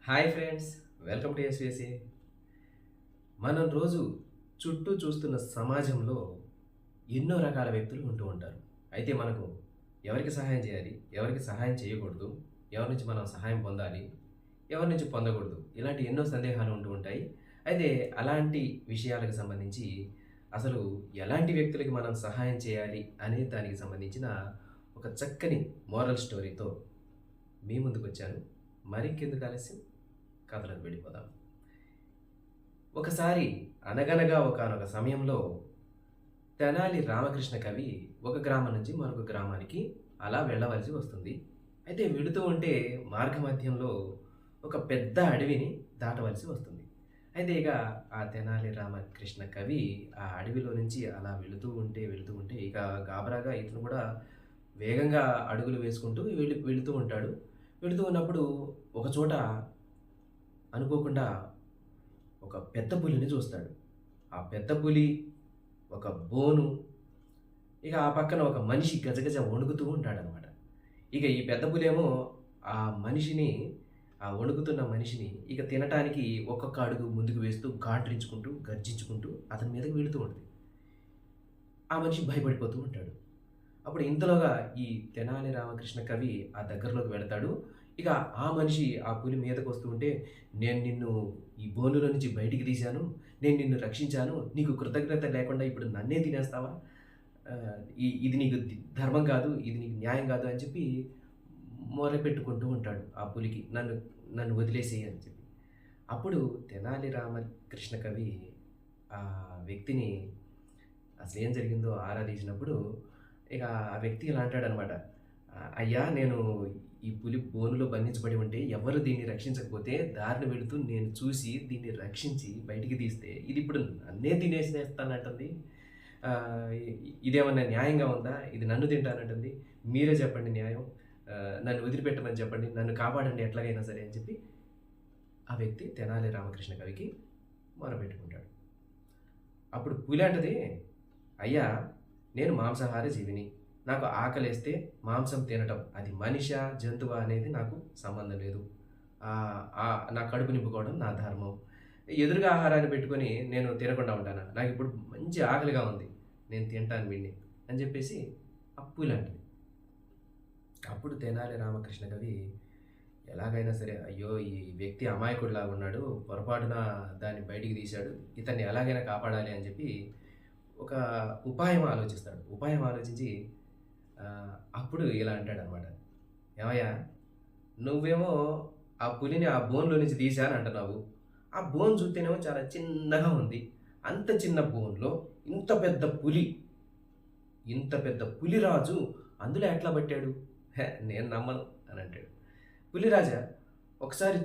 Hi friends, welcome to SVSA. మనం రోజు చుట్టూ చూస్తున్న సమాజంలో ఎన్నో రకాల వ్యక్తులు ఉంటూ ఉంటారు. అయితే మనకు ఎవరికి సహాయం చేయాలి, ఎవరికి సహాయం చేయకూడదు, ఎవరి నుంచి మనం సహాయం పొందాలి, ఎవరి నుంచి పొందకూడదు, ఇలాంటి ఎన్నో సందేహాలు ఉంటూ ఉంటాయి. అయితే అలాంటి విషయాలకు సంబంధించి అసలు ఎలాంటి వ్యక్తులకి మనం సహాయం చేయాలి అనే దానికి సంబంధించిన ఒక చక్కని మోరల్ స్టోరీతో మీ ముందుకొచ్చాను. మరింకెందుకు ఆలస్యం, కథలోకి వెళ్ళిపోదాం. ఒకసారి అనగనగా ఒకానొక సమయంలో తెనాలి రామకృష్ణ కవి ఒక గ్రామం నుంచి మరొక గ్రామానికి అలా వెళ్ళవలసి వస్తుంది. అయితే వెళుతూ ఉంటే మార్గమధ్యంలో ఒక పెద్ద అడవిని దాటవలసి వస్తుంది. అయితే ఇక ఆ తెనాలి రామకృష్ణ కవి ఆ అడవిలో నుంచి అలా వెళుతూ ఉంటే ఇక గాబరాగా ఇతను కూడా వేగంగా అడుగులు వేసుకుంటూ వెళుతూ ఉంటాడు. వెళుతూ ఉన్నప్పుడు ఒకచోట అనుకోకుండా ఒక పెద్ద పులిని చూస్తాడు. ఆ పెద్ద పులి, ఒక బోను, ఇక ఆ పక్కన ఒక మనిషి గజగజ వణుకుతూ ఉంటాడనమాట. ఇక ఈ పెద్ద పులేమో ఆ మనిషిని, ఆ వణుకుతున్న మనిషిని ఇక తినటానికి ఒక్కొక్క అడుగు ముందుకు వేస్తూ, గాండ్రించుకుంటూ, గర్జించుకుంటూ అతని మీదకి వెళుతూ ఉంటుంది. ఆ మనిషి భయపడిపోతూ ఉంటాడు. అప్పుడు ఇంతలోగా ఈ తెనాలి రామకృష్ణ కవి ఆ దగ్గరలోకి వెళతాడు. ఇక ఆ మనిషి ఆ పులి మీదకొస్తూ ఉంటే, "నేను నిన్ను ఈ బోనులో నుంచి బయటికి తీశాను. నేను నిన్ను రక్షించాను. నీకు కృతజ్ఞత లేకుండా ఇప్పుడు నన్నే తినేస్తావా? ఇది నీకు ధర్మం కాదు. ఇది నీకు న్యాయం కాదు" అని చెప్పి మొరపెట్టుకుంటూ ఉంటాడు ఆ పులికి. "నన్ను నన్ను వదిలేసేయి" అని చెప్పి. అప్పుడు తెనాలి రామకృష్ణ కవి ఆ వ్యక్తిని అసలేం జరిగిందో ఆరా తీసినప్పుడు, ఇక ఆ వ్యక్తి ఇలా అంటాడనమాట. "అయ్యా, నేను ఈ పులి బోనులో బంధించబడి ఉంటే ఎవరు దీన్ని రక్షించకపోతే దారిన వెళుతూ నేను చూసి దీన్ని రక్షించి బయటికి తీస్తే ఇది ఇప్పుడు నన్నే తినేసేస్తానంటుంది. ఇదేమన్నా న్యాయంగా ఉందా? ఇది నన్ను తింటానంటుంది. మీరే చెప్పండి న్యాయం. నన్ను వదిలిపెట్టమని చెప్పండి. నన్ను కాపాడండి ఎట్లాగైనా సరే" అని చెప్పి ఆ వ్యక్తి తెనాలి రామకృష్ణ కవికి మొరపెట్టుకుంటాడు. అప్పుడు పులి అంటది, "అయ్యా, నేను మాంసాహార జీవిని. నాకు ఆకలేస్తే మాంసం తినటం అది మనిషా, జంతువా అనేది నాకు సంబంధం లేదు. నా కడుపు నింపుకోవడం నా ధర్మం. ఎదురుగా ఆహారాన్ని పెట్టుకొని నేను తినకుండా ఉంటానా? నాకిప్పుడు మంచి ఆకలిగా ఉంది. నేను తింటాను వీడిని" అని చెప్పేసి ఆ పులి అంటది. అప్పుడు తెనాలి రామకృష్ణ కవి ఎలాగైనా సరే, అయ్యో, ఈ వ్యక్తి అమాయకుడిలాగా ఉన్నాడు, పొరపాటున దాన్ని బయటికి తీశాడు, ఇతన్ని ఎలాగైనా కాపాడాలి అని చెప్పి ఒక ఉపాయం ఆలోచిస్తాడు. ఉపాయం ఆలోచించి అప్పుడు ఇలా అంటాడనమాట. "ఏమయ్యా, నువ్వేమో ఆ పులిని ఆ బోన్‌లో నుంచి తీశా అని అంటున్నావు. ఆ బోన్ చూత్తేనేమో చాలా చిన్నగా ఉంది. అంత చిన్న బోన్‌లో ఇంత పెద్ద పులి, ఇంత పెద్ద పులిరాజు అందులో ఎట్లా పట్టాడు? హే! నేను నమ్మను" అని అంటాడు. "పులిరాజా, ఒకసారి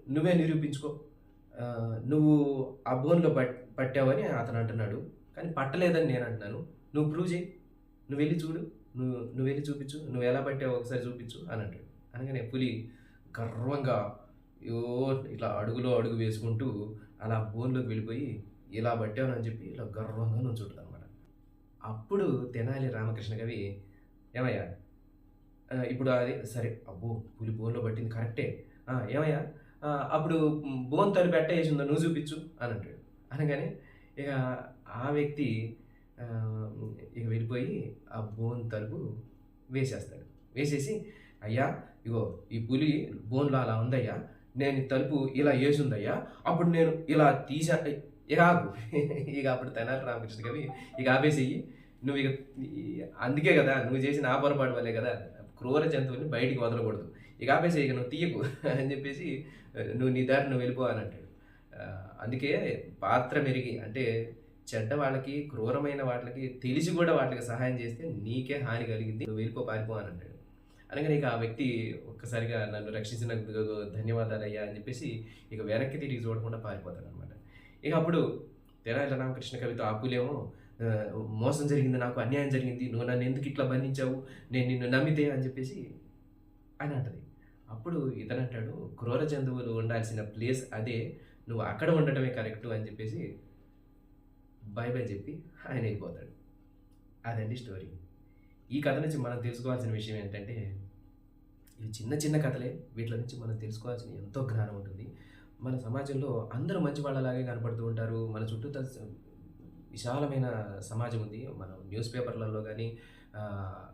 నువ్వే నిరూపించుకో. నువ్వు ఆ బోన్‌లో పట్టావని అతను అంటున్నాడు. కానీ పట్టలేదని నేను అంటున్నాను. నువ్వు ప్రూవ్ చెయి. నువ్వెళ్లి చూడు. నువ్వెళ్లి చూపించు. నువ్వెలా పట్టావో ఒకసారి చూపించు" అని అంటాడు. అనగానే పులి గర్వంగా యో ఇట్లా అడుగులో అడుగు వేసుకుంటూ అలా బోన్‌లోకి వెళ్ళిపోయి, "ఇలా పట్టాను" అని చెప్పి ఇలా గర్వంగా నుంచుంటదనమాట. అప్పుడు తెనాలి రామకృష్ణ కవి, "ఏమయ్యా, ఇప్పుడు అది సరే, అబ్బో! పులి బోన్‌లో పట్టింది కరెక్టే. ఏమయ్యా, అప్పుడు బోన్ తలుపు ఎట్ట యేసిందో నువ్వు చూపించు" అని అంటాడు. అనగానే ఇక ఆ వ్యక్తి ఆహ్, ఇక వెళ్ళిపోయి ఆ బోన్ తలుపు వేసేస్తాడు. వేసేసి, "అయ్యా, ఇగో ఈ పులి బోన్‌లో అలా ఉందయ్యా. నేను ఈ తలుపు ఇలా యేసుందయ్యా. అప్పుడు నేను ఇలా తీసా" ఇక ఆగు. ఇక అప్పుడు తెనాలి రామకృష్ణ కవి, "ఇక ఆపేసేయి. నువ్వు ఇక ఈ అందుకే గదా! నువ్వు చేసిన ఆ పొరపాటు వల్లే గదా! క్రూర జంతువుని బయటికి వదలకూడదు. ఇక ఆపేసేయి, ఇక నువ్వు తీయకు" అని చెప్పేసి, "నువ్వు నీ దారి నువ్వు వెళ్ళిపో" అని అంటాడు. అందుకే పాత్ర మెరిగి అంటే చెడ్డ వాళ్ళకి, క్రూరమైన వాటిలకి తెలిసి గూడా వాటికి సహాయం చేస్తే నీకే హాని కలిగిద్ది. నువ్వు వెళ్ళిపో, పారిపో అని అంటాడు. అనగానే ఇక ఆ వ్యక్తి ఒక్కసారిగా, "నన్ను రక్షించినందుకు ధన్యవాదాలయ్యా" అని చెప్పేసి ఇక వెనక్కి తిరిగి చూడకుండా పారిపోతాడనమాట. ఇక అప్పుడు తెనాలి రామకృష్ణ కవితో ఆ పులేమో, ఆహ్, "మోసం జరిగింది, నాకు అన్యాయం జరిగింది. నువ్వు నన్నెందుకు ఇట్లా బంధించావు? నేను నిన్ను నమ్మితే" అని చెప్పేసి అని అంటది. అప్పుడు ఇతనంటాడు, "క్రూర జంతువులు ఉండాల్సిన ప్లేస్ అదే. నువ్వు అక్కడ ఉండటమే కరెక్టు" అని చెప్పేసి బై బై చెప్పి ఆయన వెళ్ళిపోతాడు. అదండి స్టోరీ. ఈ కథ నుంచి మనం తెలుసుకోవాల్సిన విషయం ఏంటంటే, ఇవి చిన్న చిన్న కథలే. వీటిలో నుంచి మనం తెలుసుకోవాల్సిన ఎంతో జ్ఞానం ఉంటుంది. మన సమాజంలో అందరూ మంచి వాళ్ళలాగే కనపడుతూ ఉంటారు. మన చుట్టూతా విశాలమైన సమాజం ఉంది. మనం న్యూస్ పేపర్‌లలో గాని, ఆహ్,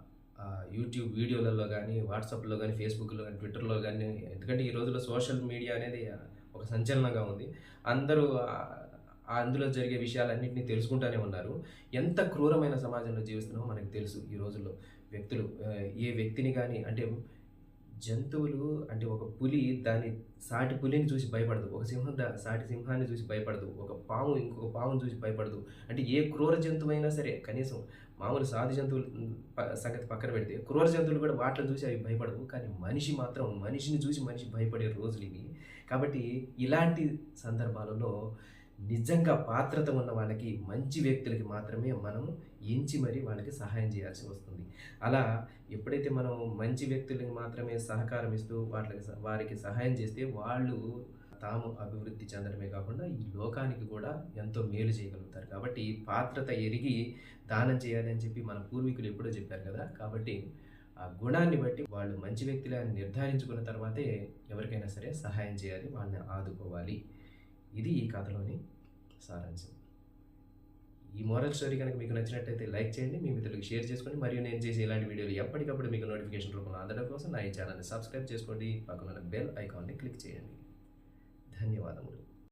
యూట్యూబ్ వీడియోలలో గాని, వాట్సాప్‌లో గాని, ఫేస్‌బుక్‌లో గాని, ట్విట్టర్‌లో గాని, ఎందుకంటే ఈ రోజుల్లో సోషల్ మీడియా అనేది ఒక సంచలనంగా ఉంది. అందరూ అందులో జరిగే విషయాలన్నిటిని తెలుసుకుంటానే ఉన్నారు. ఎంత క్రూరమైన సమాజంలో జీవిస్తున్నామో మనకు తెలుసు ఈ రోజుల్లో. వ్యక్తులు ఏ వ్యక్తిని గాని అంటే జంతువులు అంటే ఒక పులి దాని సాటి పులిని చూసి భయపడదు. ఒక సింహం సాటి సింహాన్ని చూసి భయపడదు. ఒక పాము ఇంకొక పాముని చూసి భయపడదు. అంటే ఏ క్రూర జంతువైనా సరే కనీసం మామూలు సాధు జంతువులు సంగతి పక్కన పెడితే క్రూర జంతువులు కూడా వాటిని చూసి అవి భయపడవు. కానీ మనిషి మాత్రం మనిషిని చూసి మనిషి భయపడే రోజులివి. కాబట్టి ఇలాంటి సందర్భాలలో నిజంగా పాత్రత ఉన్న వాళ్ళకి, మంచి వ్యక్తులకి మాత్రమే మనం ఎంచి మరి వాళ్ళకి సహాయం చేయాల్సి వస్తుంది. అలా ఎప్పుడైతే మనం మంచి వ్యక్తులకి మాత్రమే సహకారం ఇస్తూ వారికి సహాయం చేస్తే వాళ్ళు తాము అభివృద్ధి చెందడమే కాకుండా ఈ లోకానికి కూడా ఎంతో మేలు చేయగలుగుతారు. కాబట్టి పాత్రత ఎరిగి దానం చేయాలి అని చెప్పి మన పూర్వీకులు ఎప్పుడో చెప్పారు కదా! కాబట్టి ఆ గుణాన్ని బట్టి వాళ్ళు మంచి వ్యక్తులే అని నిర్ధారించుకున్న తర్వాతే ఎవరికైనా సరే సహాయం చేయాలి. వాళ్ళని ఆదుకోవాలి. ఇది ఈ కథలోని సారాంశం. ఈ మోరల్ స్టోరీ కనుక మీకు నచ్చినట్టయితే లైక్ చేయండి. మీ మిత్రులకు షేర్ చేసుకోండి. మరియు నేను చేసే ఇలాంటి వీడియోలు ఎప్పటికప్పుడు మీకు నోటిఫికేషన్ రూపంలో అందడం కోసం నా ఈ ఛానల్‌ని సబ్స్క్రైబ్ చేసుకోండి. పక్కనున్న బెల్ ఐకాన్‌ని క్లిక్ చేయండి. ధన్యవాదములు.